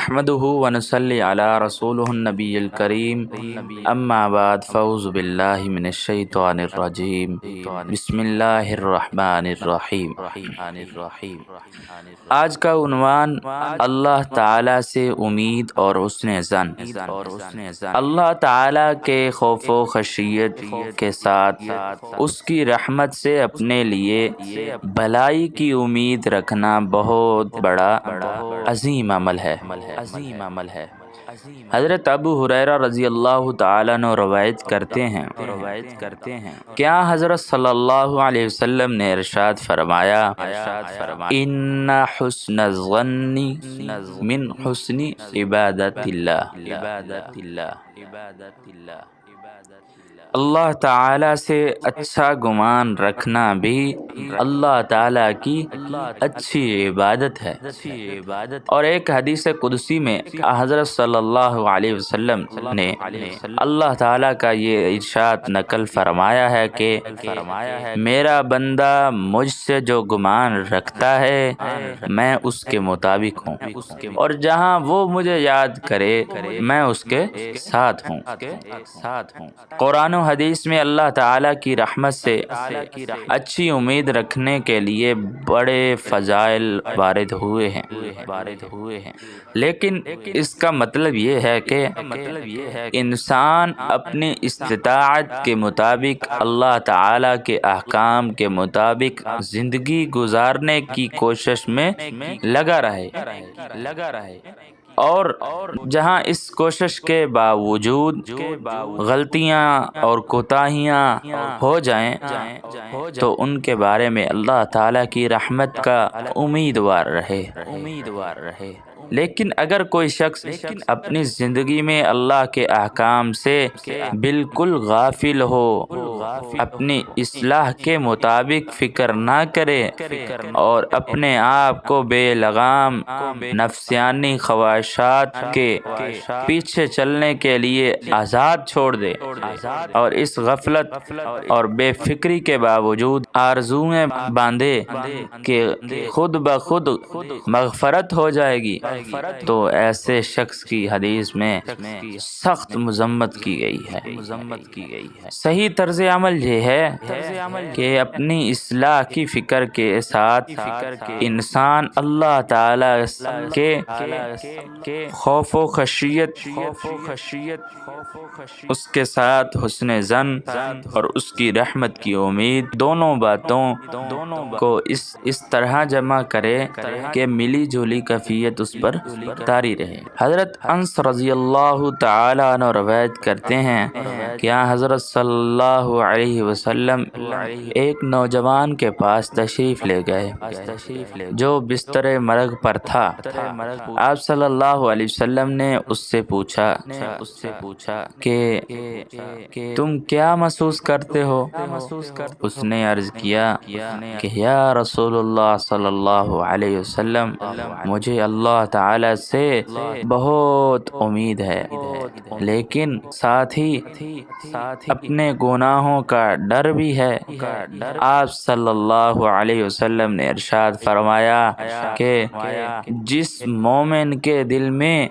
نحمده ونصلي على رسوله النبي الكريم اما بعد فاعوذ باللہ من الشیطان الرجیم بسم اللہ الرحمن الرحیم۔ آج کا عنوان اللہ تعالی سے امید اور حسن ظن۔ اللہ تعالی کے خوف و خشیت کے ساتھ اس کی رحمت سے اپنے لیے بھلائی کی امید رکھنا بہت بڑا عظیم عمل ہے۔ حضرت ابو ہریرہ رضی اللہ تعالیٰ عنہ روایت کرتے ہیں کیا حضرت صلی اللہ علیہ وسلم نے ارشاد فرمایا، ان حسن الظن من حسن عبادت اللہ۔ اللہ تعالی سے اچھا گمان رکھنا بھی اللہ تعالی کی اچھی عبادت ہے۔ اور ایک حدیث قدسی میں حضرت صلی اللہ علیہ وسلم نے اللہ تعالی کا یہ ارشاد نقل فرمایا ہے کہ میرا بندہ مجھ سے جو گمان رکھتا ہے میں اس کے مطابق ہوں، اور جہاں وہ مجھے یاد کرے میں اس کے ساتھ ہوں۔ قرآن و حدیث میں اللہ تعالیٰ کی رحمت سے اچھی امید رکھنے کے لیے بڑے فضائل وارد ہوئے ہیں، لیکن اس کا مطلب یہ ہے کہ انسان اپنی استطاعت کے مطابق اللہ تعالیٰ کے احکام کے مطابق زندگی گزارنے کی کوشش میں لگا رہے، اور جہاں اس کوشش کے باوجود غلطیاں اور کوتاہیاں ہو جائیں تو ان کے بارے میں اللہ تعالیٰ کی رحمت کا امیدوار رہے۔ لیکن اگر کوئی شخص اپنی زندگی میں اللہ کے احکام سے بالکل غافل ہو، اپنی اصلاح کے مطابق فکر نہ کرے اور اپنے آپ کو بے لگام نفسیانی خواہشات کے پیچھے چلنے کے لیے آزاد چھوڑ دے، اور اس غفلت اور بے فکری کے باوجود آرزوئیں باندھے کہ خود بخود مغفرت ہو جائے گی، تو ایسے شخص کی حدیث میں سخت مذمت کی گئی ہے۔ صحیح طرز عمل یہ ہے کہ اپنی اصلاح کی فکر کے ساتھ انسان اللہ تعالی کے خوف و خشیت، اس کے ساتھ حسن ظن اور اس کی رحمت کی امید، دونوں باتوں کو اس طرح جمع کرے کہ ملی جلی کیفیت اس پر طاری رہے۔ حضرت انس رضی اللہ تعالی عنہ روایت کرتے ہیں کہ حضرت صلی اللہ علیہ وسلم ایک نوجوان کے پاس تشریف لے گئے جو بستر مرگ پر تھا۔ آپ صلی اللہ علیہ وسلم نے اس سے پوچھا کہ تم کیا محسوس کرتے ہو؟ اس نے عرض کیا کہ یا رسول اللہ صلی اللہ علیہ وسلم، مجھے اللہ تعالی سے بہت امید ہے، لیکن ساتھ ہی اپنے گناہوں کا ڈر بھی ہے۔ آپ صلی اللہ علیہ وسلم نے ارشاد فرمایا کہ جس مومن کے دل میں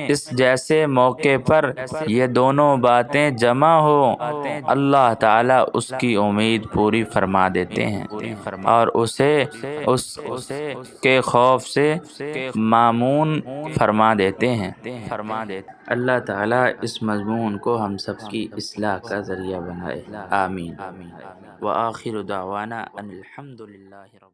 اس جیسے موقع پر یہ دونوں باتیں جمع ہو، اللہ تعالیٰ اس کی امید پوری فرما دیتے ہیں اور اسے اس کے خوف سے مامون فرما دیتے ہیں۔ اللہ تعالیٰ اس مضمون کو ہم سب کی اصلاح کا ذریعہ بنائے، آمین۔ وآخر دعوانا ان الحمد للہ رب